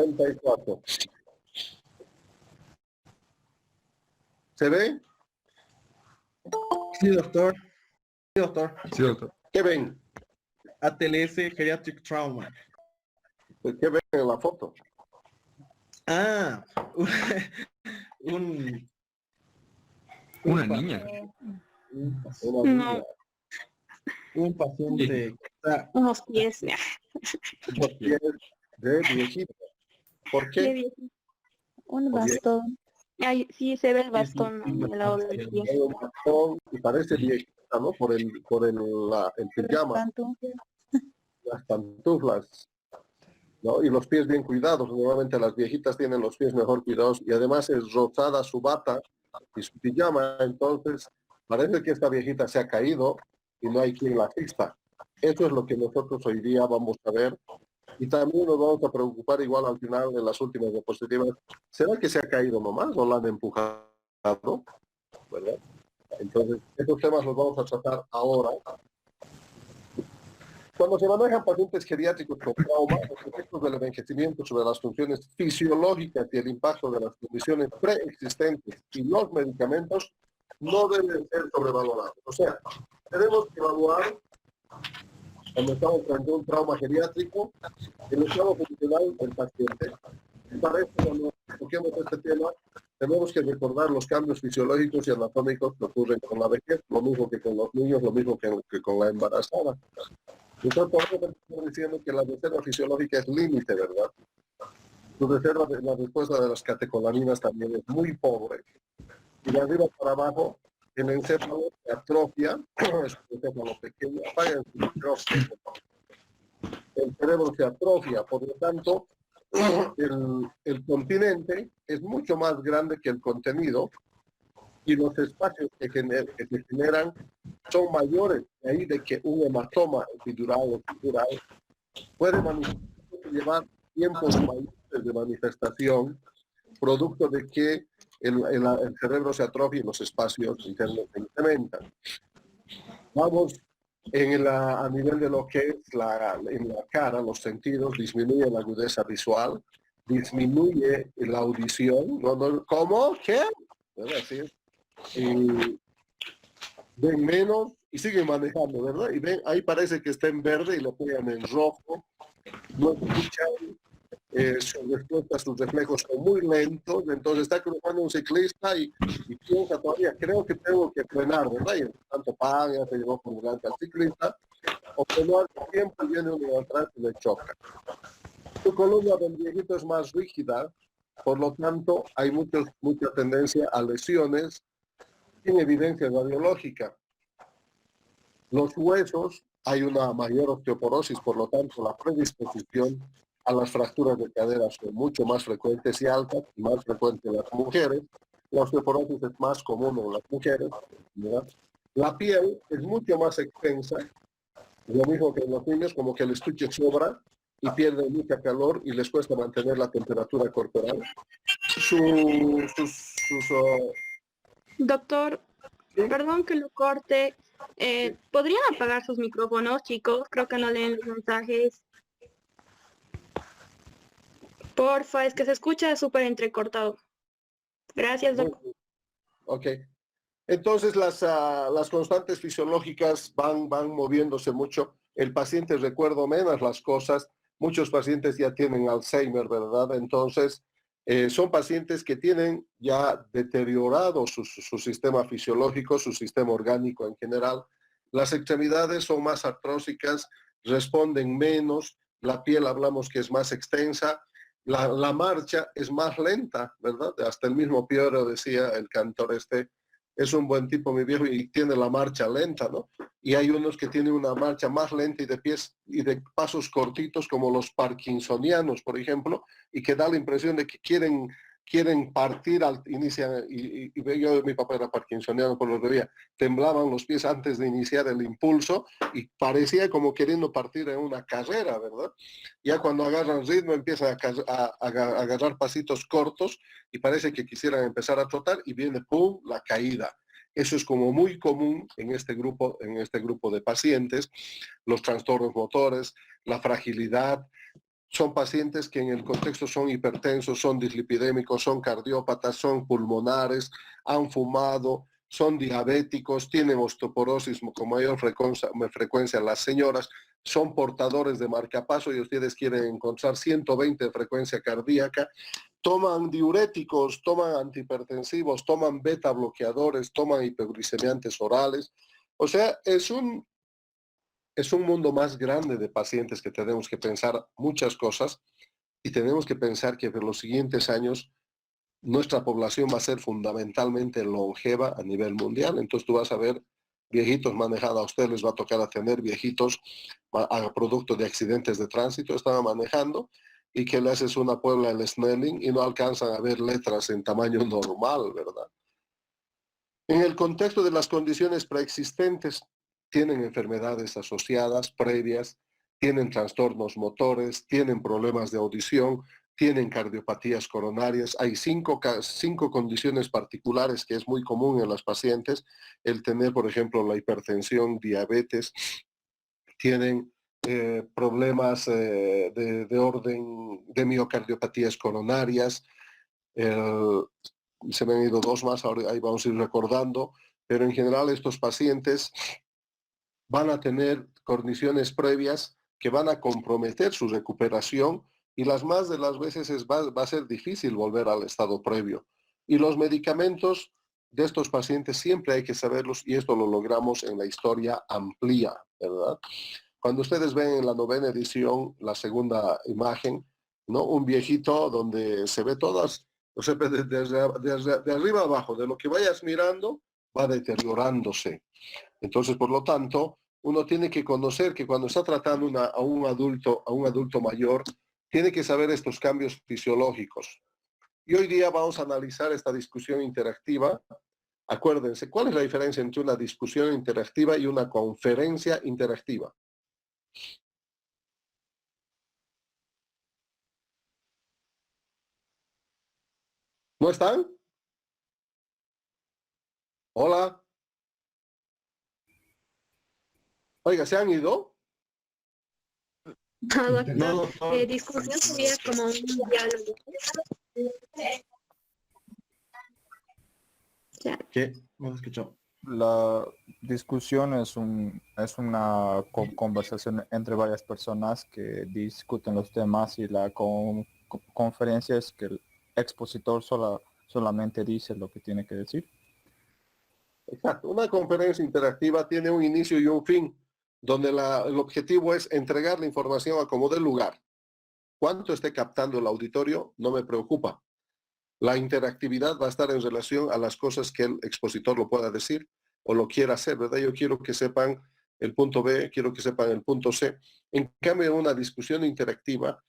64. ¿Se ve? Sí, doctor. Sí, doctor. Sí, doctor. ¿Qué ven? ATLS Geriatric Trauma. ¿Qué ven en la foto? Ah, un Una pa- niña. Una niña. No, un paciente que está unos pies. Los pies de viejito. ¿Por De qué? viejito. Un Porque bastón. Ay, sí, se ve el bastón en el lado del pie. hay un bastón y parece viejita, ¿no? El pijama, las pantuflas, ¿no? Y los pies bien cuidados. Normalmente las viejitas tienen los pies mejor cuidados y además es rosada su bata y su pijama. Entonces, parece que esta viejita se ha caído y no hay quien la asista. Eso es lo que nosotros hoy día vamos a ver. Y también nos vamos a preocupar igual al final de las últimas diapositivas. ¿Será que se ha caído nomás o la han empujado? ¿Verdad? Entonces, estos temas los vamos a tratar ahora. Cuando se manejan pacientes geriátricos con trauma, los efectos del envejecimiento sobre las funciones fisiológicas y el impacto de las condiciones preexistentes y los medicamentos no deben ser sobrevalorados. O sea, tenemos que evaluar, cuando estamos frente a un trauma geriátrico, el estado funcional del paciente. Y para esto, cuando toquemos este tema, tenemos que recordar los cambios fisiológicos y anatómicos que ocurren con la vejez, lo mismo que con los niños, lo mismo que con la embarazada. Nosotros podemos estar diciendo que la reserva fisiológica es límite, ¿verdad? La respuesta de las catecolaminas también es muy pobre. Y de arriba para abajo, el encéfalo se atrofia, es un encéfalo pequeño, apaga su atrofia. El cerebro se atrofia, por lo tanto, el continente es mucho más grande que el contenido y los espacios que se generan son mayores, de ahí de que un hematoma epidural o epidural puede llevar tiempos mayores de manifestación, producto de que el cerebro se atrofia y los espacios internos se incrementan. Vamos a nivel de lo que es en la cara, los sentidos, disminuye la agudeza visual, disminuye la audición, ¿cómo? ¿Qué? Así es. Ven menos y siguen manejando, ¿verdad? Y ven, ahí parece que está en verde y lo pegan en rojo, no escuchan, sus respuestas, sus reflejos son muy lentos, entonces está cruzando un ciclista y piensa todavía, creo que tengo que frenar, ¿verdad? Y tanto paga, se llevó por delante al ciclista, o que no al tiempo viene uno de atrás y le choca. Su columna del viejito es más rígida, por lo tanto hay mucha tendencia a lesiones sin evidencia radiológica. Los huesos, hay una mayor osteoporosis, por lo tanto la predisposición a las fracturas de cadera son mucho más frecuentes y altas, y más frecuentes en las mujeres. La osteoporosis es más común en las mujeres, ¿verdad? La piel es mucho más extensa, lo mismo que en los niños, como que el estuche sobra y pierden mucha calor y les cuesta mantener la temperatura corporal. Doctor, perdón que lo corte. ¿Podrían apagar sus micrófonos, chicos? Creo que no leen los mensajes. Porfa, es que se escucha súper entrecortado. Gracias, doctor. Ok. Entonces las constantes fisiológicas van moviéndose mucho. El paciente recuerda menos las cosas. Muchos pacientes ya tienen Alzheimer, ¿verdad? Entonces, son pacientes que tienen ya deteriorado su sistema fisiológico, su sistema orgánico en general. Las extremidades son más artrósicas, responden menos, la piel hablamos que es más extensa, la marcha es más lenta, ¿verdad? Hasta el mismo Piero decía, el cantor es un buen tipo, mi viejo, y tiene la marcha lenta, ¿no? Y hay unos que tienen una marcha más lenta y de pies y de pasos cortitos, como los parkinsonianos, por ejemplo, y que da la impresión de que quieren partir, inician, y yo, mi papá era parkinsoniano, por lo que veía, temblaban los pies antes de iniciar el impulso y parecía como queriendo partir en una carrera, ¿verdad? Ya cuando agarran ritmo empiezan a agarrar pasitos cortos y parece que quisieran empezar a trotar y viene, ¡pum!, la caída. Eso es como muy común en este grupo de pacientes, los trastornos motores, la fragilidad, son pacientes que en el contexto son hipertensos, son dislipidémicos, son cardiópatas, son pulmonares, han fumado, son diabéticos, tienen osteoporosis con mayor frecuencia las señoras, son portadores de marcapaso y ustedes quieren encontrar 120 de frecuencia cardíaca, toman diuréticos, toman antihipertensivos, toman beta bloqueadores, toman hiperglicemiantes orales. O sea, es un mundo más grande de pacientes que tenemos que pensar muchas cosas y tenemos que pensar que en los siguientes años nuestra población va a ser fundamentalmente longeva a nivel mundial. Entonces tú vas a ver viejitos manejados, a ustedes les va a tocar atender viejitos a producto de accidentes de tránsito, estaban manejando y que le haces una Puebla el Snelling y no alcanzan a ver letras en tamaño normal, ¿verdad? En el contexto de las condiciones preexistentes, tienen enfermedades asociadas previas, tienen trastornos motores, tienen problemas de audición, tienen cardiopatías coronarias. Hay cinco condiciones particulares que es muy común en las pacientes, el tener, por ejemplo, la hipertensión, diabetes, tienen problemas de orden de miocardiopatías coronarias, se me han ido dos más, ahora ahí vamos a ir recordando, pero en general estos pacientes van a tener condiciones previas que van a comprometer su recuperación y las más de las veces va a ser difícil volver al estado previo. Y los medicamentos de estos pacientes siempre hay que saberlos y esto lo logramos en la historia amplia, ¿verdad? Cuando ustedes ven en la 9ª edición, la segunda imagen, ¿no? Un viejito donde se ve todas, o sea, de arriba abajo, de lo que vayas mirando, va deteriorándose. Entonces, por lo tanto, uno tiene que conocer que cuando está tratando a un adulto mayor, tiene que saber estos cambios fisiológicos. Y hoy día vamos a analizar esta discusión interactiva. Acuérdense, ¿cuál es la diferencia entre una discusión interactiva y una conferencia interactiva? ¿No están? Hola. Oiga, ¿se han ido? No, doctor. No, doctor. Discusión sería como un diálogo. Ya. ¿Qué? No se escuchó. La discusión es una conversación entre varias personas que discuten los temas y la conferencia es que el expositor solamente dice lo que tiene que decir. Exacto. Una conferencia interactiva tiene un inicio y un fin, donde el objetivo es entregar la información a como dé lugar. Cuánto esté captando el auditorio no me preocupa. La interactividad va a estar en relación a las cosas que el expositor lo pueda decir o lo quiera hacer, ¿verdad? Yo quiero que sepan el punto B, quiero que sepan el punto C. En cambio, una discusión interactiva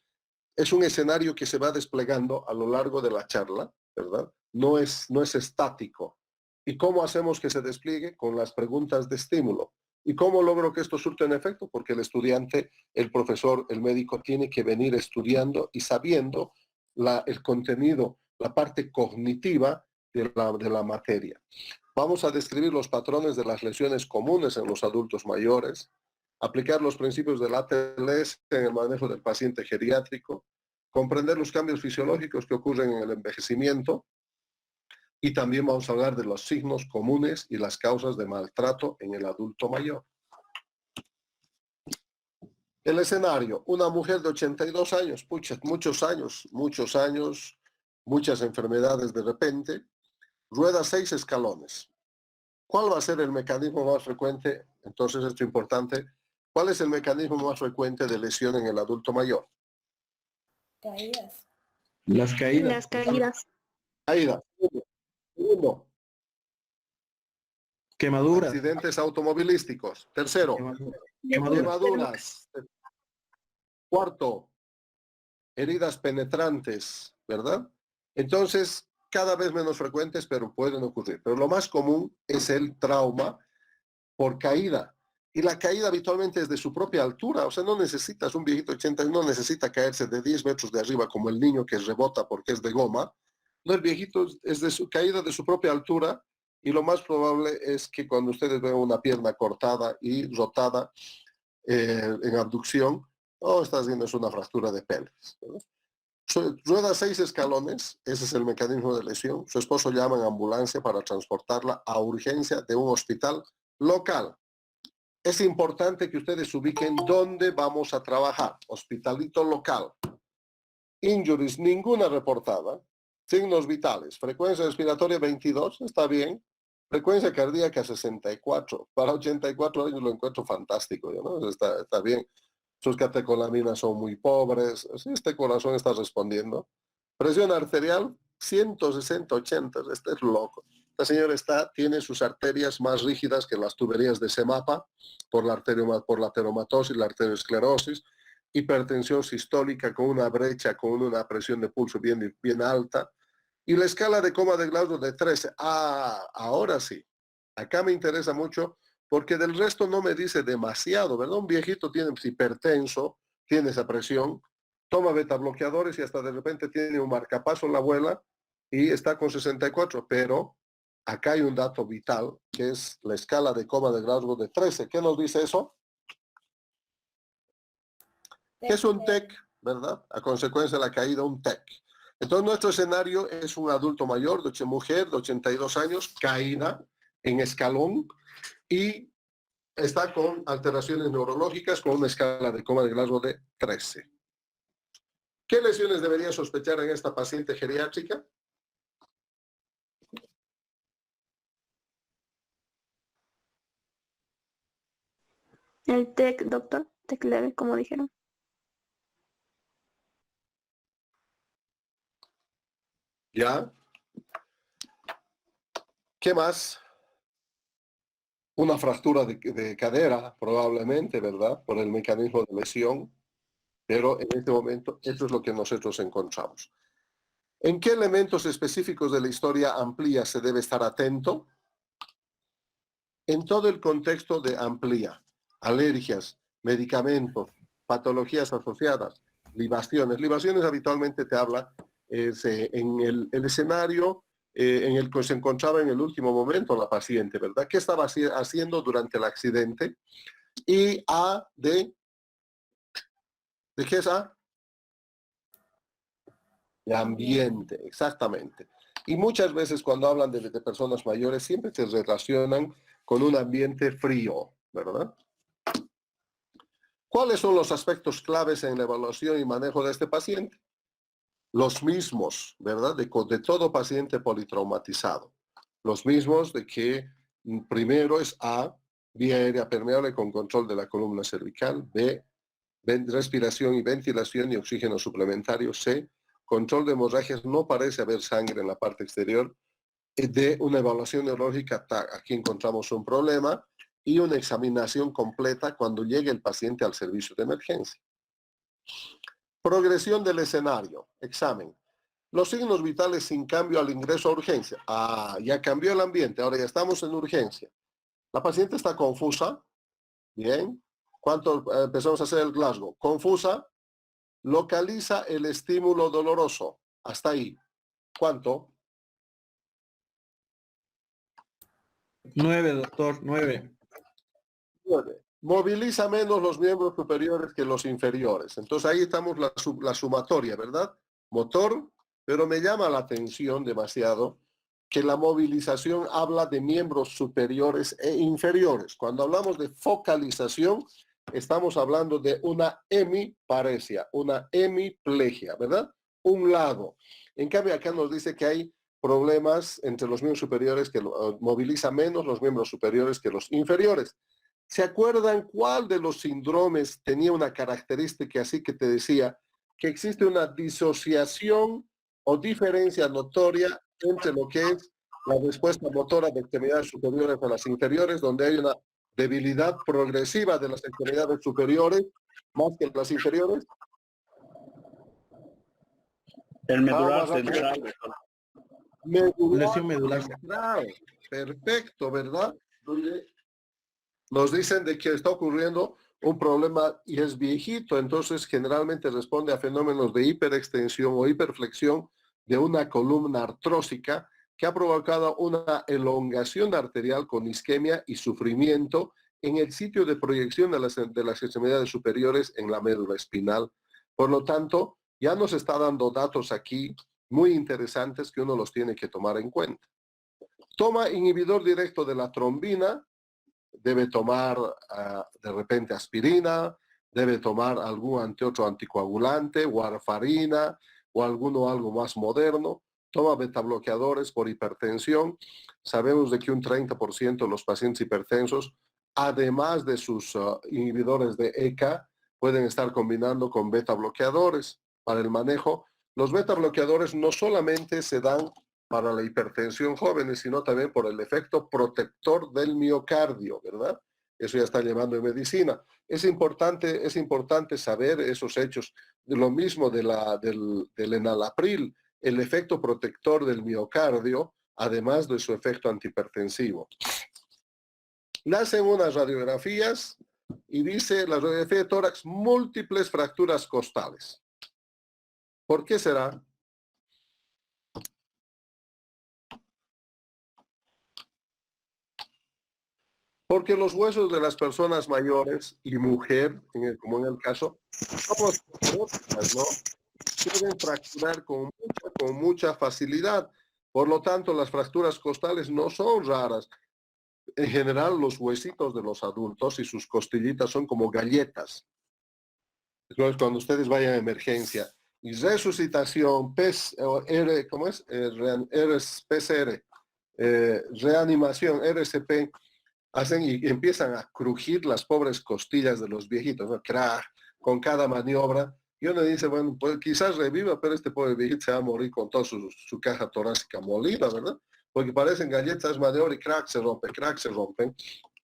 es un escenario que se va desplegando a lo largo de la charla, ¿verdad? No es estático. ¿Y cómo hacemos que se despliegue? Con las preguntas de estímulo. ¿Y cómo logro que esto surta en efecto? Porque el estudiante, el profesor, el médico tiene que venir estudiando y sabiendo el contenido, la parte cognitiva de la materia. Vamos a describir los patrones de las lesiones comunes en los adultos mayores, aplicar los principios del ATLS en el manejo del paciente geriátrico, comprender los cambios fisiológicos que ocurren en el envejecimiento y también vamos a hablar de los signos comunes y las causas de maltrato en el adulto mayor. El escenario, una mujer de 82 años, pucha, muchos años, muchas enfermedades de repente, rueda 6 escalones. ¿Cuál va a ser el mecanismo más frecuente? Entonces, esto es importante. ¿Cuál es el mecanismo más frecuente de lesión en el adulto mayor? Caídas. Las caídas. Las caídas. Caída. Segundo, Quemaduras. accidentes automovilísticos. Tercero, quemaduras. Cuarto, heridas penetrantes, ¿verdad? Entonces, cada vez menos frecuentes, pero pueden ocurrir. Pero lo más común es el trauma por caída. Y la caída habitualmente es de su propia altura. O sea, no necesitas, un viejito de 80 no necesita caerse de 10 metros de arriba como el niño que rebota porque es de goma. No, el viejito es de su caída de su propia altura y lo más probable es que cuando ustedes vean una pierna cortada y rotada en abducción, O estás viendo es una fractura de pelvis, ¿verdad? Rueda 6 escalones, ese es el mecanismo de lesión. Su esposo llama a ambulancia para transportarla a urgencia de un hospital local. Es importante que ustedes ubiquen dónde vamos a trabajar. Hospitalito local. Injuries, ninguna reportada. Signos vitales. Frecuencia respiratoria 22, está bien. Frecuencia cardíaca 64. Para 84 años lo encuentro fantástico, ¿no? Está bien. Sus catecolaminas son muy pobres. Este corazón está respondiendo. Presión arterial 160-80. Este es loco. Esta señora tiene sus arterias más rígidas que las tuberías de Semapa por la ateromatosis, la arteriosclerosis. Hipertensión sistólica con una brecha, con una presión de pulso bien alta. Y la escala de coma de Glasgow de 13. Ahora sí. Acá me interesa mucho porque del resto no me dice demasiado, ¿verdad? Un viejito tiene hipertenso, tiene esa presión, toma beta bloqueadores y hasta de repente tiene un marcapaso en la abuela y está con 64, pero acá hay un dato vital que es la escala de coma de Glasgow de 13. ¿Qué nos dice eso? Que es un TEC, ¿verdad? A consecuencia de la caída, un TEC. Entonces nuestro escenario es un adulto mayor, mujer de 82 años, caída en escalón, y está con alteraciones neurológicas con una escala de coma de Glasgow de 13. ¿Qué lesiones debería sospechar en esta paciente geriátrica? El TEC, doctor, TEC leve, como dijeron. ¿Ya? ¿Qué más? Una fractura de cadera, probablemente, ¿verdad? Por el mecanismo de lesión. Pero en este momento, eso es lo que nosotros encontramos. ¿En qué elementos específicos de la historia amplia se debe estar atento? En todo el contexto de amplia. Alergias, medicamentos, patologías asociadas, libaciones. Libaciones habitualmente te habla en el escenario en el que se encontraba en el último momento la paciente, ¿verdad? ¿Qué estaba haciendo durante el accidente? Y ¿de qué es A? De ambiente, exactamente. Y muchas veces cuando hablan de personas mayores siempre se relacionan con un ambiente frío, ¿verdad? ¿Cuáles son los aspectos claves en la evaluación y manejo de este paciente? Los mismos, ¿verdad? De todo paciente politraumatizado. Los mismos de que primero es A, vía aérea permeable con control de la columna cervical, B, respiración y ventilación y oxígeno suplementario, C, control de hemorragias, no parece haber sangre en la parte exterior, D, una evaluación neurológica, aquí encontramos un problema, y una examinación completa cuando llegue el paciente al servicio de emergencia. Progresión del escenario, examen. Los signos vitales sin cambio al ingreso a urgencia. Ya cambió el ambiente, ahora ya estamos en urgencia. La paciente está confusa. Bien. ¿Cuánto empezamos a hacer el Glasgow? Confusa. Localiza el estímulo doloroso. Hasta ahí. ¿Cuánto? 9, doctor, 9. 9. Moviliza menos los miembros superiores que los inferiores. Entonces ahí estamos la sumatoria, ¿verdad? Motor, pero me llama la atención demasiado que la movilización habla de miembros superiores e inferiores. Cuando hablamos de focalización, estamos hablando de una hemiparesia, una hemiplegia, ¿verdad? Un lado. En cambio, acá nos dice que hay problemas entre los miembros superiores que moviliza menos los miembros superiores que los inferiores. ¿Se acuerdan cuál de los síndromes tenía una característica así que te decía que existe una disociación o diferencia notoria entre lo que es la respuesta motora de extremidades superiores a las inferiores, donde hay una debilidad progresiva de las extremidades superiores más que las inferiores? El medular central. Lesión medular central. Perfecto, ¿verdad? Donde nos dicen de que está ocurriendo un problema y es viejito, entonces generalmente responde a fenómenos de hiperextensión o hiperflexión de una columna artrósica que ha provocado una elongación arterial con isquemia y sufrimiento en el sitio de proyección de las extremidades superiores en la médula espinal. Por lo tanto, ya nos está dando datos aquí muy interesantes que uno los tiene que tomar en cuenta. Toma inhibidor directo de la trombina, debe tomar de repente aspirina, debe tomar algún otro anticoagulante, warfarina o algo más moderno. Toma betabloqueadores por hipertensión. Sabemos de que un 30% de los pacientes hipertensos, además de sus inhibidores de ECA, pueden estar combinando con betabloqueadores para el manejo. Los betabloqueadores no solamente se dan para la hipertensión jóvenes, sino también por el efecto protector del miocardio, ¿verdad? Eso ya está llevando en medicina. Es importante saber esos hechos. Lo mismo del enalapril, el efecto protector del miocardio, además de su efecto antihipertensivo. Le hacen unas radiografías y dice la radiografía de tórax, múltiples fracturas costales. ¿Por qué será? Porque los huesos de las personas mayores y mujer, como en el caso, son osteoporóticas, ¿no? Pueden fracturar con mucha facilidad. Por lo tanto, las fracturas costales no son raras. En general, los huesitos de los adultos y sus costillitas son como galletas. Entonces, cuando ustedes vayan a emergencia y resucitación, ¿cómo es? PCR, reanimación, RCP, hacen y empiezan a crujir las pobres costillas de los viejitos, ¿no? Crack, con cada maniobra. Y uno dice, bueno, pues quizás reviva, pero este pobre viejito se va a morir con toda su caja torácica molida, ¿verdad? Porque parecen galletas maniobra y crack se rompen.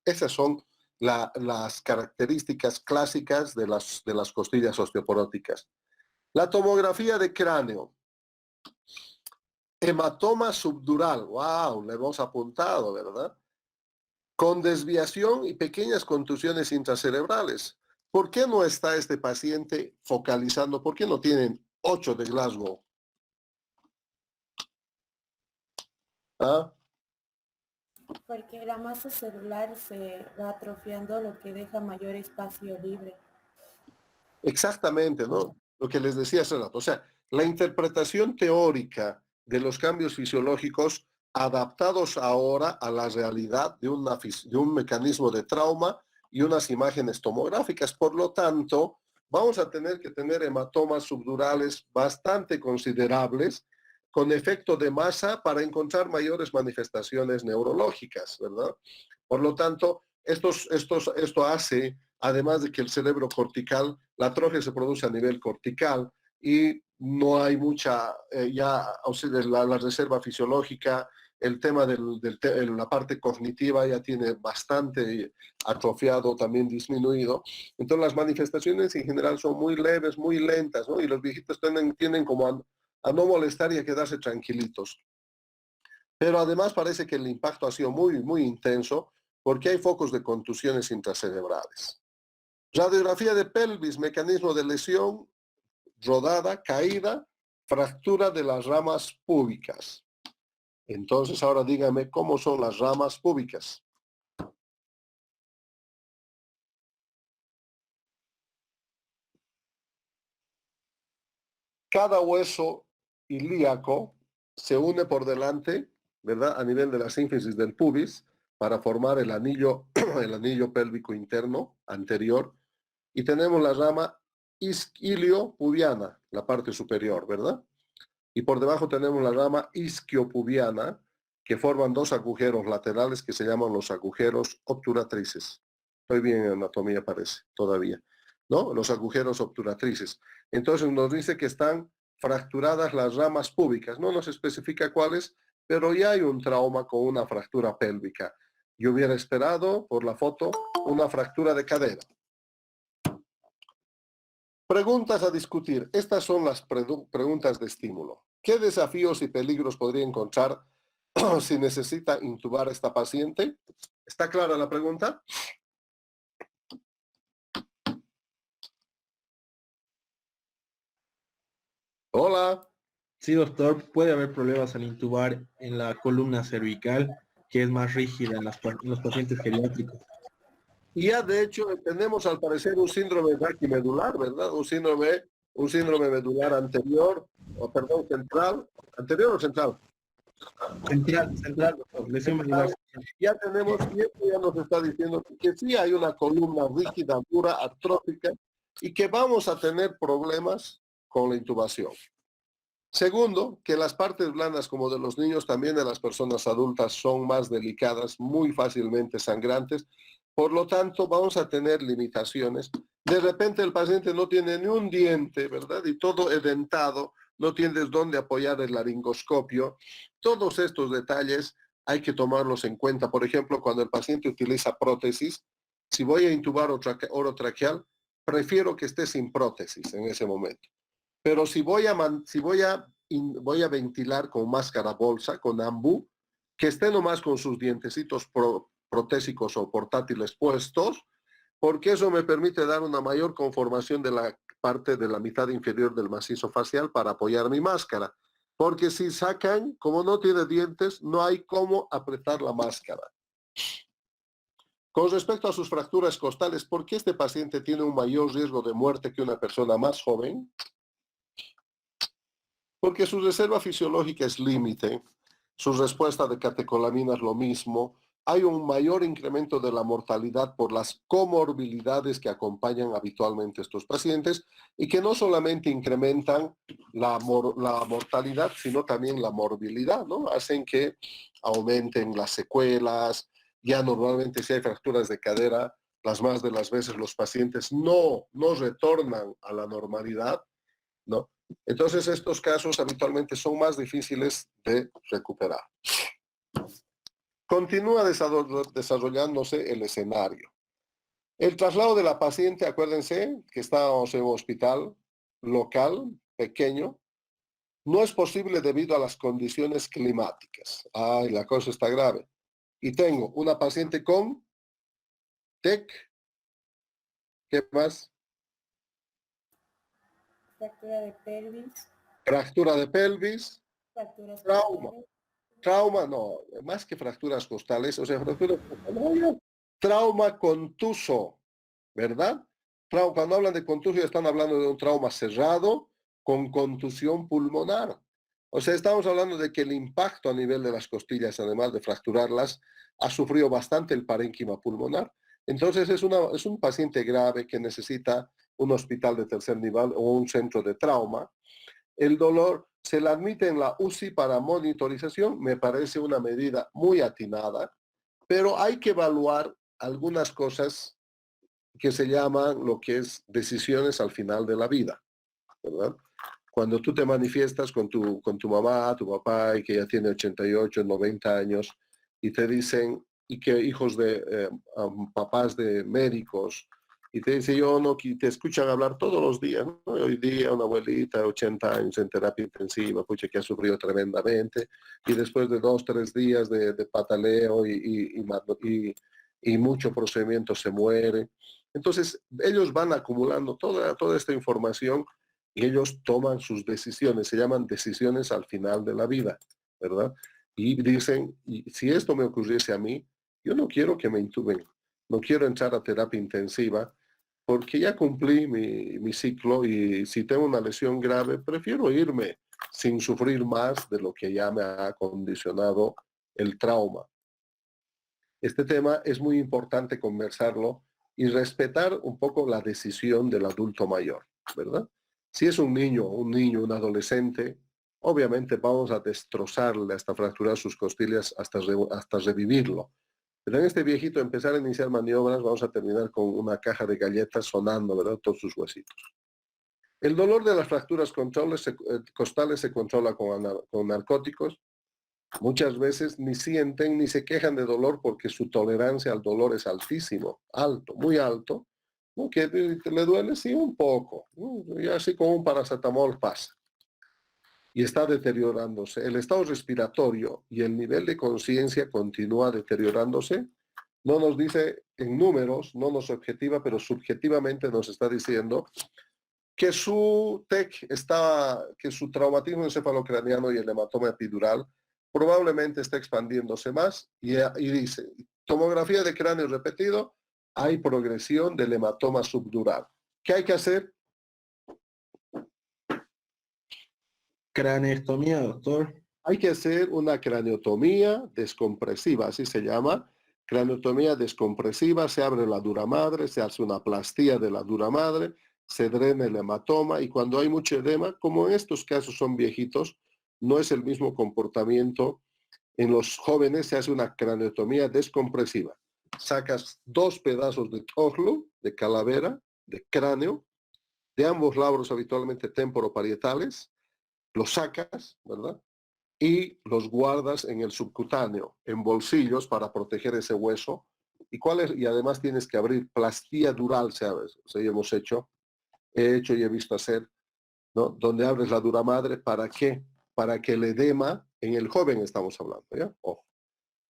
Esas son las características clásicas de las costillas osteoporóticas. La tomografía de cráneo. Hematoma subdural. ¡Wow! Le hemos apuntado, ¿verdad? Con desviación y pequeñas contusiones intracerebrales. ¿Por qué no está este paciente focalizando? ¿Por qué no tienen 8 de Glasgow? ¿Ah? Porque la masa celular se va atrofiando, lo que deja mayor espacio libre. Exactamente, ¿no? Lo que les decía hace rato. O sea, la interpretación teórica de los cambios fisiológicos adaptados ahora a la realidad de un mecanismo de trauma y unas imágenes tomográficas. Por lo tanto, vamos a tener que tener hematomas subdurales bastante considerables con efecto de masa para encontrar mayores manifestaciones neurológicas, ¿verdad? Por lo tanto, esto hace, además de que el cerebro cortical, la atrofia se produce a nivel cortical y no hay mucha, o sea, la reserva fisiológica, el tema de la parte cognitiva ya tiene bastante atrofiado, también disminuido. Entonces las manifestaciones en general son muy leves, muy lentas, ¿no? Y los viejitos tienden como a no molestar y a quedarse tranquilitos. Pero además parece que el impacto ha sido muy, muy intenso porque hay focos de contusiones intracerebrales. Radiografía de pelvis, mecanismo de lesión, rodada, caída, fractura de las ramas púbicas. Entonces ahora dígame cómo son las ramas púbicas. Cada hueso ilíaco se une por delante, ¿verdad? A nivel de la sínfisis del pubis para formar el anillo pélvico interno anterior. Y tenemos la rama isquiliopubiana, la parte superior, ¿verdad? Y por debajo tenemos la rama isquiopubiana, que forman dos agujeros laterales que se llaman los agujeros obturatrices. Estoy bien en anatomía, parece, todavía, ¿no? Los agujeros obturatrices. Entonces nos dice que están fracturadas las ramas púbicas. No nos especifica cuáles, pero ya hay un trauma con una fractura pélvica. Yo hubiera esperado, por la foto, una fractura de cadera. Preguntas a discutir. Estas son las preguntas de estímulo. ¿Qué desafíos y peligros podría encontrar si necesita intubar a esta paciente? ¿Está clara la pregunta? Hola. Sí, doctor, puede haber problemas al intubar en la columna cervical, que es más rígida en los pacientes geriátricos. Y ya de hecho tenemos al parecer un síndrome braquimedular, ¿verdad? Un síndrome medular anterior, o perdón, central, anterior o central. Central, doctor. Lesión medular. Ya tenemos, y esto ya nos está diciendo que sí hay una columna rígida, dura, artrófica, y que vamos a tener problemas con la intubación. Segundo, que las partes blandas como de los niños, también de las personas adultas, son más delicadas, muy fácilmente sangrantes. Por lo tanto, vamos a tener limitaciones. De repente el paciente no tiene ni un diente, ¿verdad? Y todo edentado, no tienes dónde apoyar el laringoscopio. Todos estos detalles hay que tomarlos en cuenta. Por ejemplo, cuando el paciente utiliza prótesis, si voy a intubar orotraqueal, prefiero que esté sin prótesis en ese momento. Pero si voy a ventilar con máscara bolsa, con ambú, que esté nomás con sus dientecitos protésicos o portátiles puestos, porque eso me permite dar una mayor conformación de la parte de la mitad inferior del macizo facial para apoyar mi máscara. Porque si sacan, como no tiene dientes, no hay cómo apretar la máscara. Con respecto a sus fracturas costales, ¿por qué este paciente tiene un mayor riesgo de muerte que una persona más joven? Porque su reserva fisiológica es límite, su respuesta de catecolamina es lo mismo, hay un mayor incremento de la mortalidad por las comorbilidades que acompañan habitualmente a estos pacientes y que no solamente incrementan la mortalidad, sino también la morbilidad, ¿no? Hacen que aumenten las secuelas. Ya normalmente si hay fracturas de cadera, las más de las veces los pacientes no retornan a la normalidad, ¿no? Entonces estos casos habitualmente son más difíciles de recuperar. Continúa desarrollándose el escenario. El traslado de la paciente, acuérdense que estábamos en un hospital local, pequeño, no es posible debido a las condiciones climáticas. Ay, la cosa está grave. Y tengo una paciente con TEC. ¿Qué más? Fractura de pelvis. Fractura de pelvis. Fracturas Trauma. costales. Trauma, no, más que fracturas costales, o sea, fracturas costales, no, trauma contuso, ¿verdad? Cuando hablan de contuso ya están hablando de un trauma cerrado con contusión pulmonar. O sea, estamos hablando de que el impacto a nivel de las costillas, además de fracturarlas, ha sufrido bastante el parénquima pulmonar. Entonces es un paciente grave que necesita un hospital de tercer nivel o un centro de trauma. El dolor se le admite en la UCI para monitorización, me parece una medida muy atinada, pero hay que evaluar algunas cosas que se llaman lo que es decisiones al final de la vida, ¿verdad? Cuando tú te manifiestas con tu mamá, tu papá, y que ya tiene 88, 90 años, y te dicen, y que hijos de papás de médicos, y te dice, yo no, te escuchan hablar todos los días, ¿no? Hoy día una abuelita de 80 años en terapia intensiva, pucha, que ha sufrido tremendamente, y después de 2, 3 días de pataleo y mucho procedimiento se muere. Entonces, ellos van acumulando toda esta información y ellos toman sus decisiones, se llaman decisiones al final de la vida, ¿verdad? Y dicen, y si esto me ocurriese a mí, yo no quiero que me intuben, no quiero entrar a terapia intensiva, porque ya cumplí mi ciclo y si tengo una lesión grave, prefiero irme sin sufrir más de lo que ya me ha condicionado el trauma. Este tema es muy importante conversarlo y respetar un poco la decisión del adulto mayor, ¿verdad? Si es un niño, un adolescente, obviamente vamos a destrozarle hasta fracturar sus costillas, hasta revivirlo. Pero en este viejito empezar a iniciar maniobras, vamos a terminar con una caja de galletas sonando, ¿verdad? Todos sus huesitos. El dolor de las fracturas costales se controla con narcóticos. Muchas veces ni sienten ni se quejan de dolor porque su tolerancia al dolor es altísimo, alto, muy alto. ¿No? Que le duele, sí, un poco, ¿no? Y así como un paracetamol pasa. Y está deteriorándose. El estado respiratorio y el nivel de conciencia continúa deteriorándose. No nos dice en números, no nos objetiva, pero subjetivamente nos está diciendo que su TEC que su traumatismo encefalocraniano y el hematoma epidural probablemente está expandiéndose más y dice, tomografía de cráneo repetido, hay progresión del hematoma subdural. ¿Qué hay que hacer? Craneostomía, doctor. Hay que hacer una craneotomía descompresiva, así se llama. Craneotomía descompresiva, se abre la dura madre, se hace una plastía de la dura madre, se drena el hematoma y cuando hay mucho edema, como en estos casos son viejitos, no es el mismo comportamiento. En los jóvenes se hace una craneotomía descompresiva. Sacas 2 pedazos de tóxlo, de calavera, de cráneo, de ambos lados habitualmente temporoparietales, los sacas, ¿verdad? Y los guardas en el subcutáneo, en bolsillos para proteger ese hueso. Y además tienes que abrir plastía dural, ¿sabes? O sea, hemos hecho, he hecho y he visto hacer, ¿no? Donde abres la dura madre, ¿para qué? Para que el edema, en el joven estamos hablando, ¿ya? Ojo.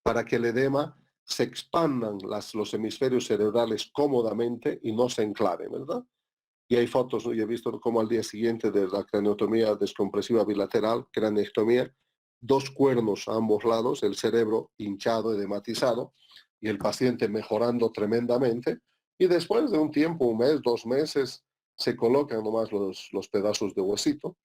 Para que el edema se expandan los hemisferios cerebrales cómodamente y no se enclaven, ¿verdad? Y hay fotos, ¿no? Y he visto como al día siguiente de la craneotomía descompresiva bilateral, craneectomía, 2 cuernos a ambos lados, el cerebro hinchado, edematizado, y el paciente mejorando tremendamente. Y después de un tiempo, 1 mes, 2 meses, se colocan nomás los pedazos de huesito.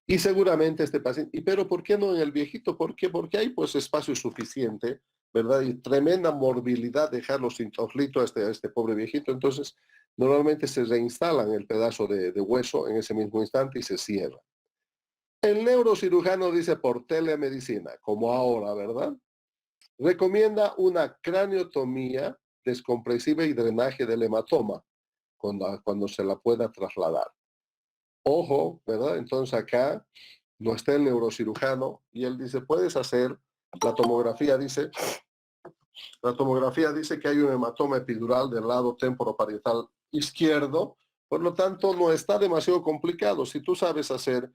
Y seguramente este paciente, pero ¿por qué no en el viejito? ¿Por qué? Porque hay pues espacio suficiente, ¿verdad? Y tremenda morbilidad dejarlo sin tojlito a este pobre viejito. Entonces, normalmente se reinstalan el pedazo de hueso en ese mismo instante y se cierra. El neurocirujano dice por telemedicina, como ahora, ¿verdad? Recomienda una craneotomía descompresiva y drenaje del hematoma cuando se la pueda trasladar. Ojo, ¿verdad? Entonces acá no está el neurocirujano y él dice, puedes hacer, la tomografía dice que hay un hematoma epidural del lado temporoparietal izquierdo, por lo tanto no está demasiado complicado. Si tú sabes hacer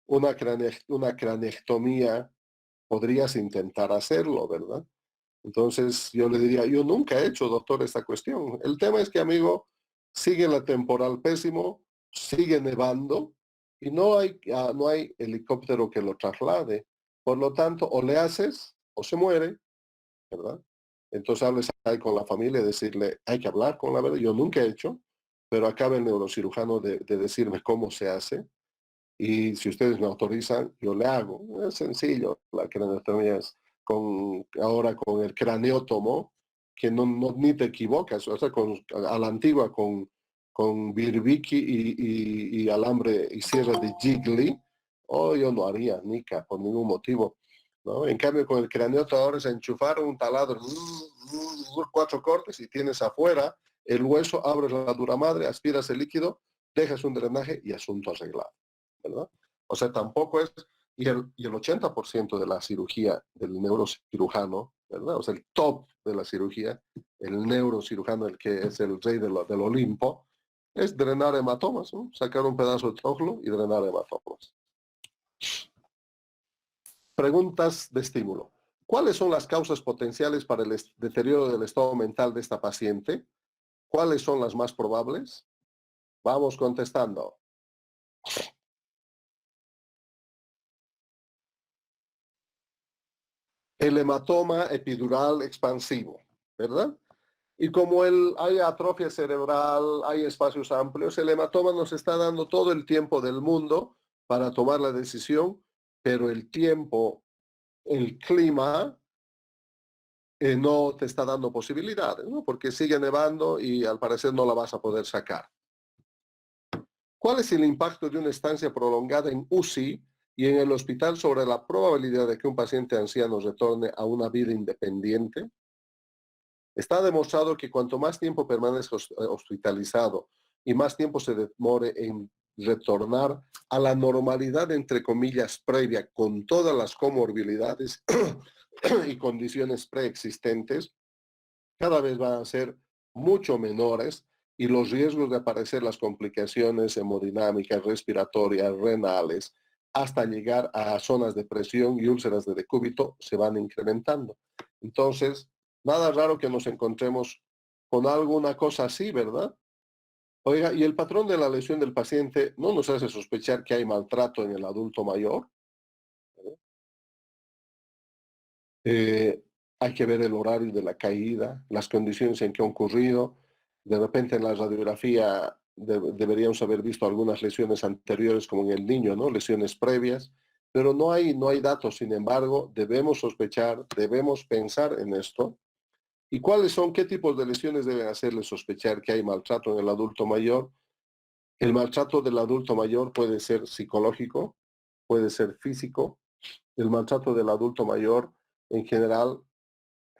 una craneectomía, podrías intentar hacerlo, ¿verdad? Entonces yo le diría, yo nunca he hecho, doctor, esta cuestión. El tema es que, amigo, sigue la temporal pésimo, sigue nevando y no hay helicóptero que lo traslade. Por lo tanto, o le haces o se muere, ¿verdad? Entonces hables ahí con la familia y decirle, hay que hablar con la verdad. Yo nunca he hecho, pero acaba el neurocirujano de decirme cómo se hace. Y si ustedes me autorizan, yo le hago. Es sencillo, la craneotomía es ahora con el craneótomo, que ni te equivocas, o sea, a la antigua con birbiki y alambre y sierra de Jiggly, yo no haría nica por ningún motivo, ¿no? En cambio, con el craneótomo ahora es enchufar un taladro, 4 cortes y tienes afuera el hueso, abres la dura madre, aspiras el líquido, dejas un drenaje y asunto arreglado, ¿verdad? O sea, tampoco es, y el 80% de la cirugía del neurocirujano, ¿verdad? O sea, el top de la cirugía, el neurocirujano, el que es el rey del Olimpo, es drenar hematomas, ¿no? Sacar un pedazo de tóxlo y drenar hematomas. Preguntas de estímulo. ¿Cuáles son las causas potenciales para el deterioro del estado mental de esta paciente? ¿Cuáles son las más probables? Vamos contestando. El hematoma epidural expansivo, ¿verdad? Y como hay atrofia cerebral, hay espacios amplios, el hematoma nos está dando todo el tiempo del mundo para tomar la decisión, pero el tiempo, el clima, no te está dando posibilidades, ¿no? Porque sigue nevando y al parecer no la vas a poder sacar. ¿Cuál es el impacto de una estancia prolongada en UCI y en el hospital sobre la probabilidad de que un paciente anciano retorne a una vida independiente? Está demostrado que cuanto más tiempo permanezca hospitalizado y más tiempo se demore en retornar a la normalidad, entre comillas, previa, con todas las comorbilidades y condiciones preexistentes, cada vez van a ser mucho menores y los riesgos de aparecer las complicaciones hemodinámicas, respiratorias, renales, hasta llegar a zonas de presión y úlceras de decúbito se van incrementando. Entonces, nada raro que nos encontremos con alguna cosa así, ¿verdad? Oiga, ¿y el patrón de la lesión del paciente no nos hace sospechar que hay maltrato en el adulto mayor? hay que ver el horario de la caída, las condiciones en que ha ocurrido. De repente en la radiografía deberíamos haber visto algunas lesiones anteriores como en el niño, ¿no? Lesiones previas, pero no hay datos. Sin embargo, debemos sospechar, debemos pensar en esto. ¿Y cuáles son, qué tipos de lesiones deben hacerle sospechar que hay maltrato en el adulto mayor? El maltrato del adulto mayor puede ser psicológico, puede ser físico. El maltrato del adulto mayor, en general,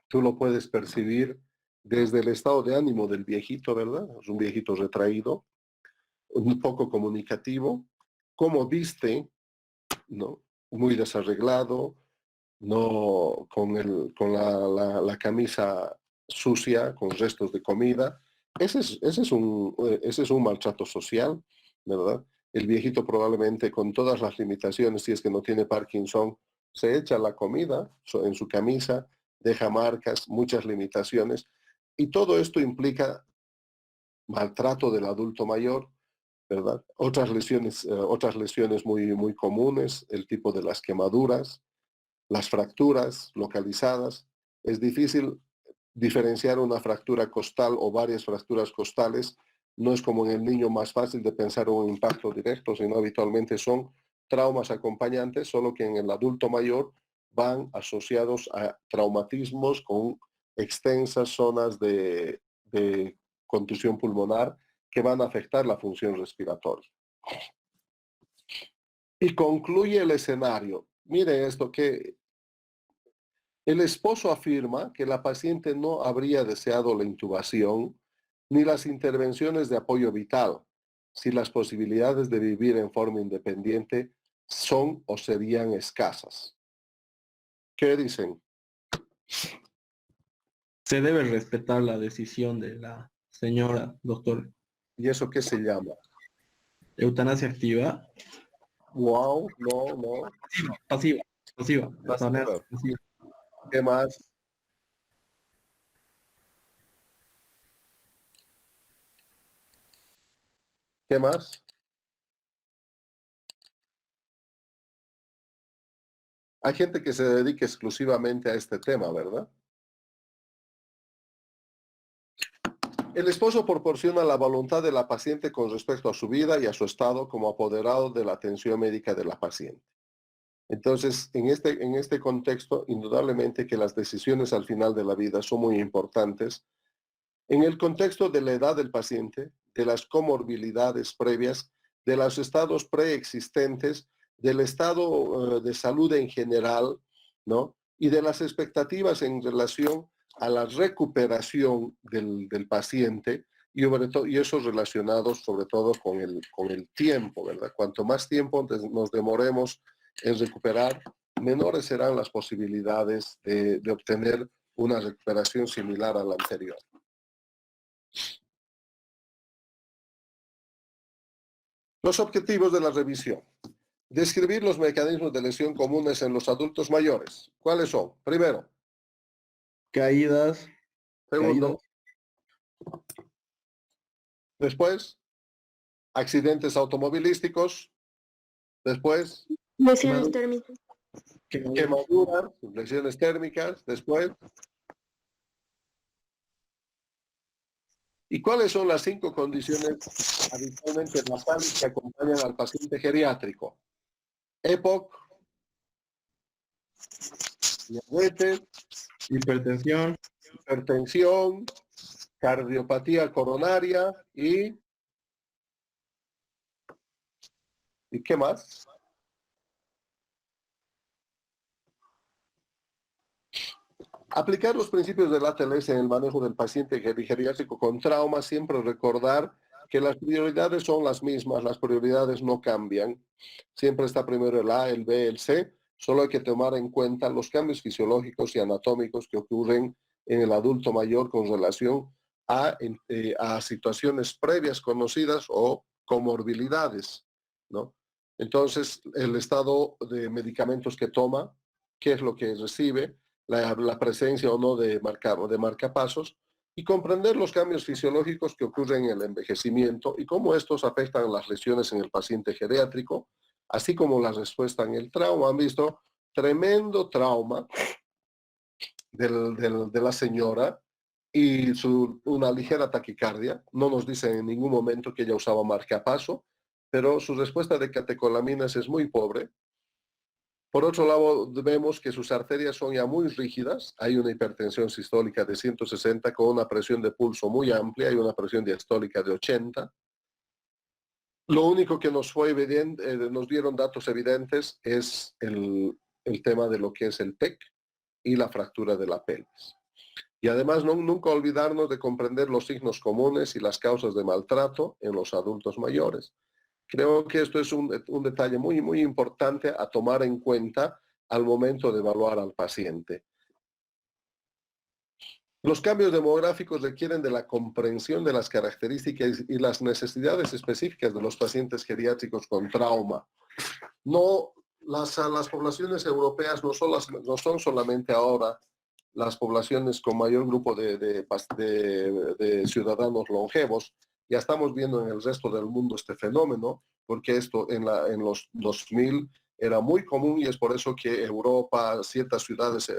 tú lo puedes percibir desde el estado de ánimo del viejito, ¿verdad? Es un viejito retraído, un poco comunicativo, cómo viste, ¿no? Muy desarreglado, no con la camisa sucia, con restos de comida. Ese es un maltrato social, ¿verdad? El viejito probablemente con todas las limitaciones, si es que no tiene Parkinson, se echa la comida en su camisa, deja marcas, muchas limitaciones, y todo esto implica maltrato del adulto mayor, ¿verdad? Otras lesiones muy comunes, el tipo de las quemaduras, las fracturas localizadas. Es difícil diferenciar una fractura costal o varias fracturas costales. No es como en el niño más fácil de pensar un impacto directo, sino habitualmente son traumas acompañantes, solo que en el adulto mayor van asociados a traumatismos con extensas zonas de contusión pulmonar que van a afectar la función respiratoria. Y concluye el escenario. Mire esto, que el esposo afirma que la paciente no habría deseado la intubación ni las intervenciones de apoyo vital si las posibilidades de vivir en forma independiente son o serían escasas. ¿Qué dicen? Se debe respetar la decisión de la señora, doctor. ¿Y eso qué se llama? Eutanasia activa. Wow, no. Pasiva. Pasiva. Pasiva. ¿Qué más? ¿Qué más? Hay gente que se dedica exclusivamente a este tema, ¿verdad? El esposo proporciona la voluntad de la paciente con respecto a su vida y a su estado como apoderado de la atención médica de la paciente. Entonces, en este contexto, indudablemente que las decisiones al final de la vida son muy importantes. En el contexto de la edad del paciente, de las comorbilidades previas, de los estados preexistentes, del estado de salud en general, ¿no? Y de las expectativas en relación a la recuperación del paciente y eso relacionado sobre todo con el tiempo, ¿verdad? Cuanto más tiempo nos demoremos en recuperar, menores serán las posibilidades de obtener una recuperación similar a la anterior. Los objetivos de la revisión. Describir los mecanismos de lesión comunes en los adultos mayores. ¿Cuáles son? Primero. Caídas. Segundo. Después. Accidentes automovilísticos. Después. Lesiones térmicas. Quemaduras, lesiones térmicas. Después. ¿Y cuáles son las 5 condiciones habitualmente basales que acompañan al paciente geriátrico? EPOC, diabetes, Hipertensión. cardiopatía coronaria ¿y qué más? Aplicar los principios del ATLS en el manejo del paciente geriátrico con trauma, siempre recordar que las prioridades son las mismas, las prioridades no cambian. Siempre está primero el A, el B, el C, solo hay que tomar en cuenta los cambios fisiológicos y anatómicos que ocurren en el adulto mayor con relación a situaciones previas conocidas o comorbilidades, ¿no? Entonces, el estado de medicamentos que toma, qué es lo que recibe, la presencia o no de marcapasos y comprender los cambios fisiológicos que ocurren en el envejecimiento y cómo estos afectan las lesiones en el paciente geriátrico, así como la respuesta en el trauma. Han visto tremendo trauma de la señora y una ligera taquicardia. No nos dice en ningún momento que ella usaba marcapaso, pero su respuesta de catecolaminas es muy pobre. Por otro lado, vemos que sus arterias son ya muy rígidas. Hay una hipertensión sistólica de 160 con una presión de pulso muy amplia y una presión diastólica de 80. Lo único que nos fue evidente, nos dieron datos evidentes es el tema de lo que es el TEC y la fractura de la pelvis. Y además nunca olvidarnos de comprender los signos comunes y las causas de maltrato en los adultos mayores. Creo que esto es un detalle muy, muy importante a tomar en cuenta al momento de evaluar al paciente. Los cambios demográficos requieren de la comprensión de las características y las necesidades específicas de los pacientes geriátricos con trauma. No, las poblaciones europeas no son solamente ahora las poblaciones con mayor grupo de ciudadanos longevos. Ya estamos viendo en el resto del mundo este fenómeno, porque esto en los 2000 era muy común y es por eso que Europa, ciertas ciudades,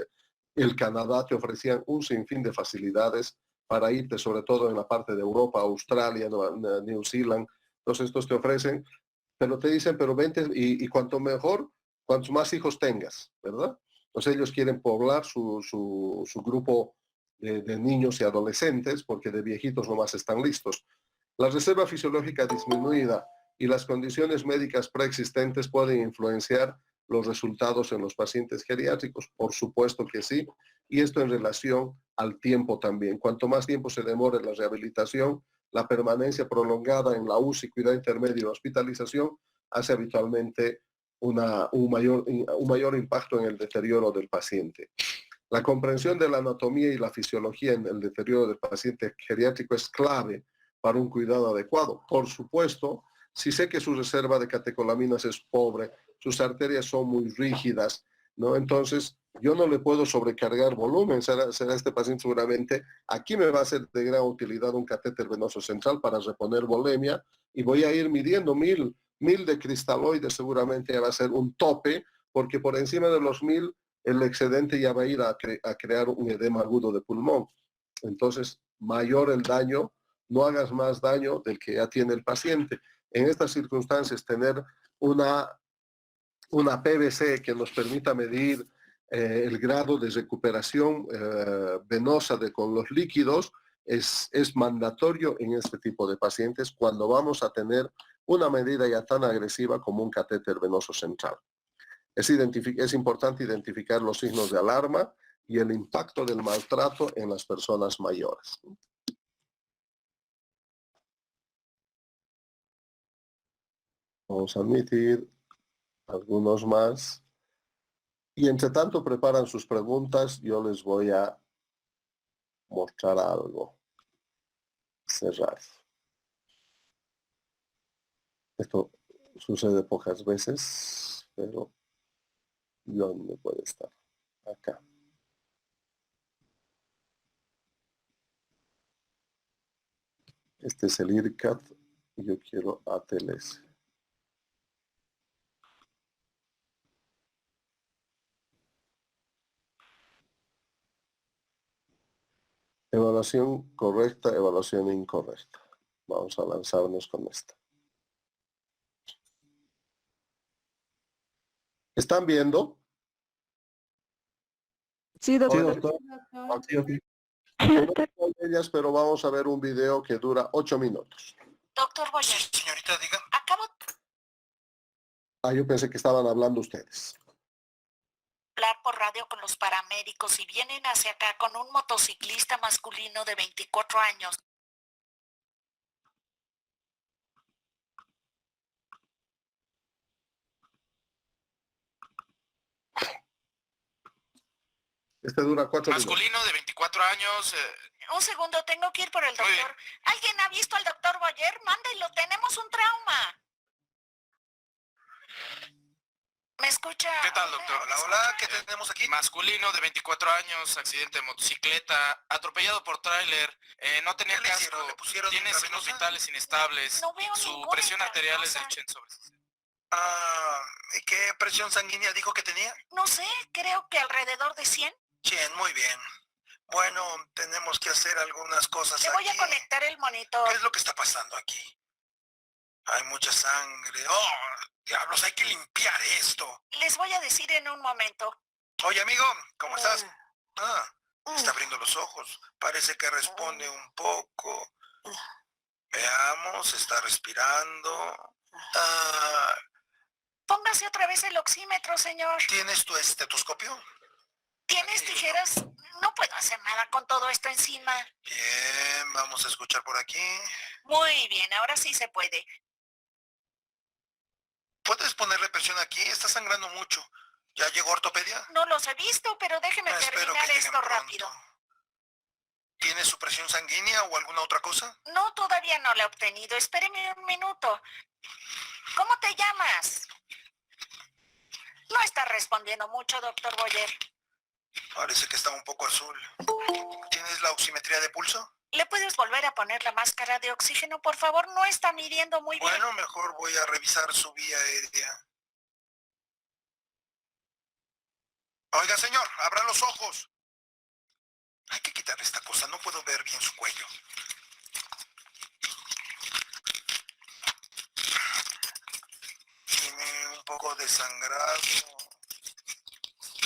el Canadá te ofrecían un sinfín de facilidades para irte, sobre todo en la parte de Europa, Australia, New Zealand. Entonces estos te ofrecen, pero te dicen, pero vente y cuanto mejor, cuantos más hijos tengas, ¿verdad? Entonces ellos quieren poblar su grupo de niños y adolescentes porque de viejitos nomás están listos. La reserva fisiológica disminuida y las condiciones médicas preexistentes pueden influenciar los resultados en los pacientes geriátricos. Por supuesto que sí, y esto en relación al tiempo también. Cuanto más tiempo se demore la rehabilitación, la permanencia prolongada en la UCI, cuidado intermedio y hospitalización, hace habitualmente un mayor impacto en el deterioro del paciente. La comprensión de la anatomía y la fisiología en el deterioro del paciente geriátrico es clave para un cuidado adecuado. Por supuesto, si sé que su reserva de catecolaminas es pobre, sus arterias son muy rígidas, ¿no? Entonces, yo no le puedo sobrecargar volumen, será este paciente seguramente, aquí me va a ser de gran utilidad un catéter venoso central para reponer volemia y voy a ir midiendo 1000 de cristaloides, seguramente va a ser un tope, porque por encima de los 1000 el excedente ya va a ir a crear un edema agudo de pulmón. Entonces, mayor el daño, no hagas más daño del que ya tiene el paciente. En estas circunstancias, tener una PVC que nos permita medir el grado de recuperación venosa con los líquidos es mandatorio en este tipo de pacientes cuando vamos a tener una medida ya tan agresiva como un catéter venoso central. Es importante identificar los signos de alarma y el impacto del maltrato en las personas mayores. Vamos a admitir algunos más. Y entre tanto preparan sus preguntas, yo les voy a mostrar algo. Cerrar. Esto sucede pocas veces, pero ¿dónde puede estar? Acá. Este es el IRCAD y yo quiero ATLS. Evaluación correcta, evaluación incorrecta. Vamos a lanzarnos con esta. ¿Están viendo? Sí, doctor. Sí, doctor. No ellas, pero vamos a ver un video que dura 8 minutos. Doctor Boyer. Señorita, diga. Acabo de Yo pensé que estaban hablando ustedes. hablar por radio con los paramédicos y vienen hacia acá con un motociclista masculino de 24 años. Este dura 4 minutos. Masculino de 24 años. Un segundo, tengo que ir por el Muy bien. doctor. ¿Alguien ha visto al doctor Boyer? Mándelo, tenemos un trauma. ¿Me escucha? ¿Qué tal, doctor? ¿Me Hola, escucha? ¿qué tenemos aquí? Masculino de 24 años, accidente de motocicleta, atropellado por tráiler, no tenía ¿Qué le casco, hicieron? ¿Le pusieron tiene signos intravenosa? vitales inestables, No veo su ninguna presión arterial es de intravenosa. 80/60. ¿Y qué presión sanguínea dijo que tenía? No sé, creo que alrededor de 100. Bien, muy bien. Bueno, tenemos que hacer algunas cosas Le voy a aquí. conectar el monitor. ¿Qué es lo que está pasando aquí? Hay mucha sangre. ¡Oh, diablos! Hay que limpiar esto. Les voy a decir en un momento. Oye, amigo, ¿cómo estás? Está abriendo los ojos. Parece que responde un poco. Veamos, está respirando. Póngase otra vez el oxímetro, señor. ¿Tienes tu estetoscopio? ¿Tienes tijeras? No puedo hacer nada con todo esto encima. Bien, vamos a escuchar por aquí. Muy bien, ahora sí se puede. ¿Puedes ponerle presión aquí? Está sangrando mucho. ¿Ya llegó ortopedia? No los he visto, pero déjeme Espero terminar que lleguen esto pronto. rápido. ¿Tienes su presión sanguínea o alguna otra cosa? No, todavía no la he obtenido. Espéreme un minuto. ¿Cómo te llamas? No está respondiendo mucho, doctor Boyer. Parece que está un poco azul. ¿Tienes la oximetría de pulso? ¿Le puedes volver a poner la máscara de oxígeno, por favor? No está midiendo muy bien. Bueno, mejor voy a revisar su vía aérea. Oiga, señor, abra los ojos. Hay que quitar esta cosa, no puedo ver bien su cuello. Tiene un poco de sangrado.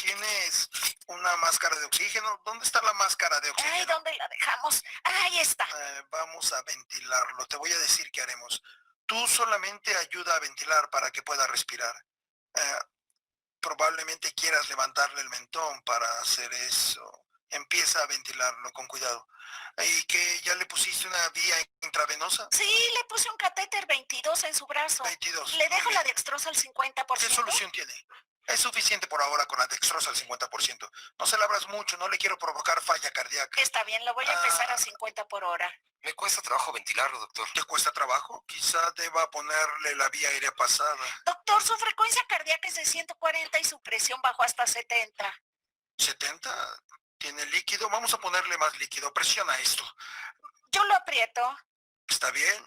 ¿Tienes una máscara de oxígeno? ¿Dónde está la máscara de oxígeno? Ay, ¿dónde la dejamos? Ahí está. Vamos a ventilarlo. Te voy a decir qué haremos. Tú solamente ayuda a ventilar para que pueda respirar. Probablemente quieras levantarle el mentón para hacer eso. Empieza a ventilarlo con cuidado. ¿Y que ya le pusiste una vía intravenosa? Sí, le puse un catéter 22 en su brazo. 22. ¿Le dejo Muy la bien. dextrosa al 50%? ¿Qué solución tiene? Es suficiente por ahora con la dextrosa al 50%. No se la abras mucho, no le quiero provocar falla cardíaca. Está bien, lo voy a empezar a 50 por hora. Me cuesta trabajo ventilarlo, doctor. ¿Te cuesta trabajo? Quizá deba ponerle la vía aérea pasada. Doctor, su frecuencia cardíaca es de 140 y su presión bajó hasta 70. ¿70? ¿Tiene líquido? Vamos a ponerle más líquido. Presiona esto. Yo lo aprieto. ¿Está bien?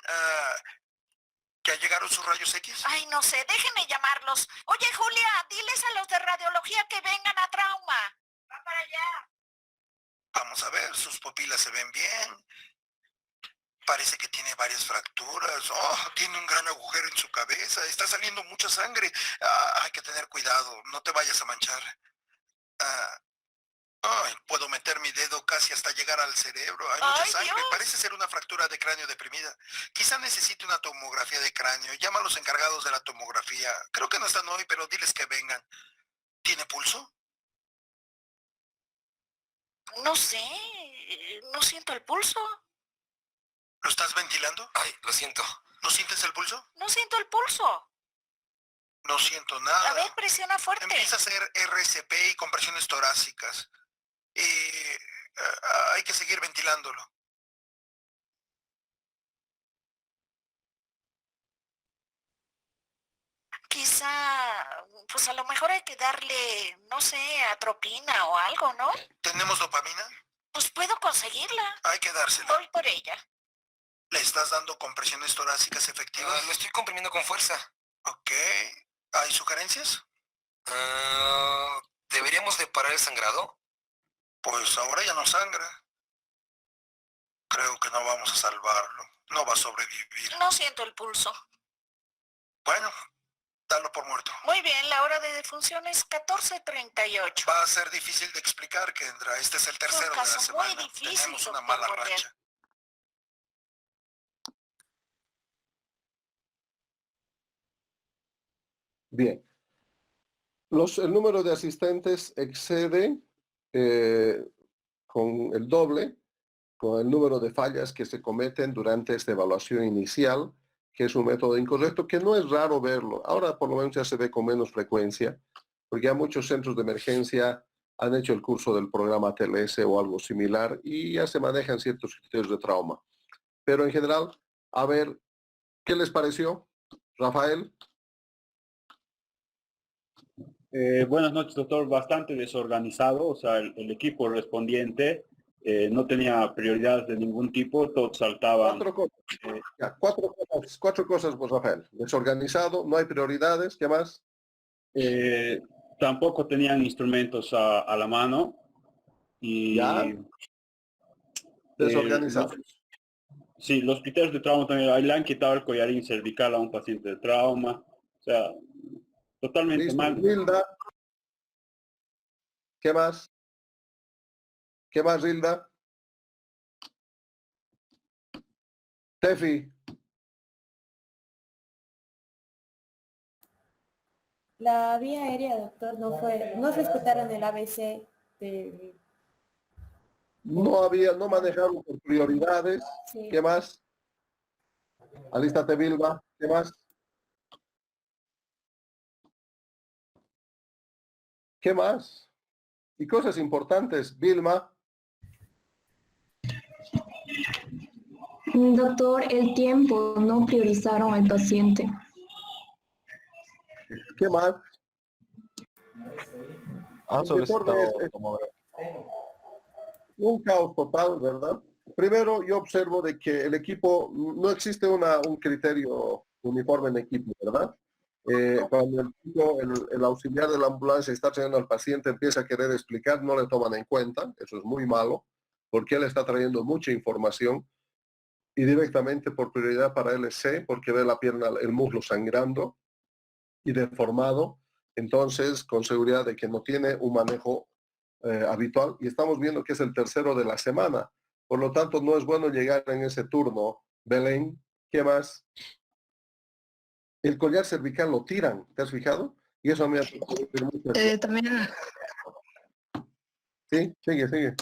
¿Ya llegaron sus rayos X? Ay, no sé, déjenme llamarlos. Oye, Julia, diles a los de radiología que vengan a trauma. Va para allá. Vamos a ver, sus pupilas se ven bien. Parece que tiene varias fracturas. Oh, tiene un gran agujero en su cabeza. Está saliendo mucha sangre. Hay que tener cuidado. No te vayas a manchar. Puedo meter mi dedo casi hasta llegar al cerebro. Hay mucha sangre. Dios. Parece ser una fractura de cráneo deprimida. Quizá necesite una tomografía de cráneo. Llama a los encargados de la tomografía. Creo que no están hoy, pero diles que vengan. ¿Tiene pulso? No sé, no siento el pulso. ¿Lo estás ventilando? Ay, lo siento. ¿No sientes el pulso? No siento el pulso. No siento nada. A ver, presiona fuerte. Empieza a hacer RCP y compresiones torácicas. Hay que seguir ventilándolo. Quizá, pues a lo mejor hay que darle, no sé, atropina o algo, ¿no? ¿Tenemos dopamina? Pues puedo conseguirla. Hay que dársela. Voy por ella. ¿Le estás dando compresiones torácicas efectivas? Lo estoy comprimiendo con fuerza. Ok. ¿Hay sugerencias? ¿Deberíamos de parar el sangrado? Pues ahora ya no sangra. Creo que no vamos a salvarlo. No va a sobrevivir. No siento el pulso. Bueno, dalo por muerto. Muy bien, la hora de defunción es 14:38. Va a ser difícil de explicar, Kendra. Este es el tercero de la caso semana. muy difícil, Tenemos una doctor mala Boyer. racha. Bien. El número de asistentes excede con el doble con el número de fallas que se cometen durante esta evaluación inicial, que es un método incorrecto, que no es raro verlo. Ahora por lo menos ya se ve con menos frecuencia, porque ya muchos centros de emergencia han hecho el curso del programa TLS o algo similar y ya se manejan ciertos criterios de trauma. Pero en general, a ver, ¿qué les pareció, Rafael? Buenas noches, doctor. Bastante desorganizado, o sea, el equipo respondiente no tenía prioridades de ningún tipo, todos saltaban. Cuatro cosas, pues, Rafael. Desorganizado, no hay prioridades, ¿qué más? Tampoco tenían instrumentos a la mano. Y ¿Ya? Desorganizados. sí, los criterios de trauma también, ahí le han quitado el collarín cervical a un paciente de trauma, o sea, totalmente Listo. mal. Rilda. ¿Qué más? ¿Qué más, Rilda? Tefi. La vía aérea, doctor, no respetaron el ABC del... No manejaron por prioridades. Sí. ¿Qué más? Alístate, Vilma. ¿Qué más? ¿Qué más? Y cosas importantes, Vilma. Doctor, el tiempo, no priorizaron al paciente. ¿Qué más? Han El solicitado deporte es tomografía. un caos total, ¿verdad? Primero, yo observo de que el equipo, no existe un criterio uniforme en equipo, ¿verdad? Cuando el auxiliar de la ambulancia está trayendo al paciente, empieza a querer explicar, no le toman en cuenta, eso es muy malo, porque él está trayendo mucha información y directamente por prioridad para él es C, porque ve la pierna, el muslo sangrando y deformado, entonces con seguridad de que no tiene un manejo habitual y estamos viendo que es el tercero de la semana. Por lo tanto, no es bueno llegar en ese turno. Belén, ¿qué más? El collar cervical lo tiran, ¿te has fijado? Y eso a mí me ha mucho. También, Sí, sigue.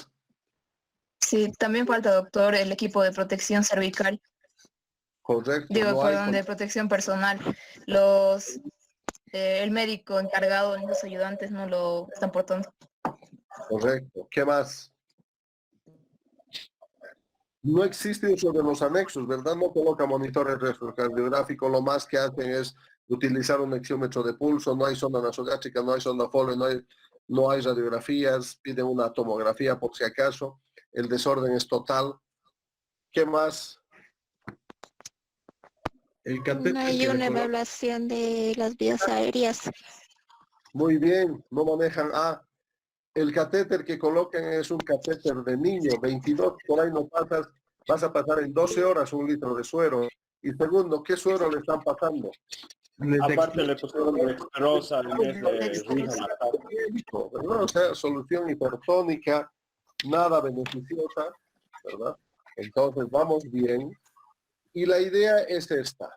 sí, también falta, doctor, el equipo de protección cervical. Correcto. Digo, no hay perdón, de protección personal. El médico encargado y los ayudantes no lo están portando. Correcto. ¿Qué más? No existe uso de los anexos, ¿verdad? No coloca monitores electrocardiográficos, lo más que hacen es utilizar un oxímetro de pulso, no hay sonda nasogástrica, no hay sonda Foley, no hay radiografías, piden una tomografía por si acaso, el desorden es total. ¿Qué más? El catéter No hay que le una colocan. evaluación de las vías aéreas. Muy bien, no manejan el catéter que colocan es un catéter de niño, 22, por ahí no pasas, vas a pasar en 12 horas 1 litro de suero. Y segundo, ¿qué suero le están pasando? Aparte le pusieron dextrosa en vez de rifampicina. ¿Verdad? O sea, solución hipertónica, nada beneficiosa, ¿verdad? Entonces vamos bien. Y la idea es esta.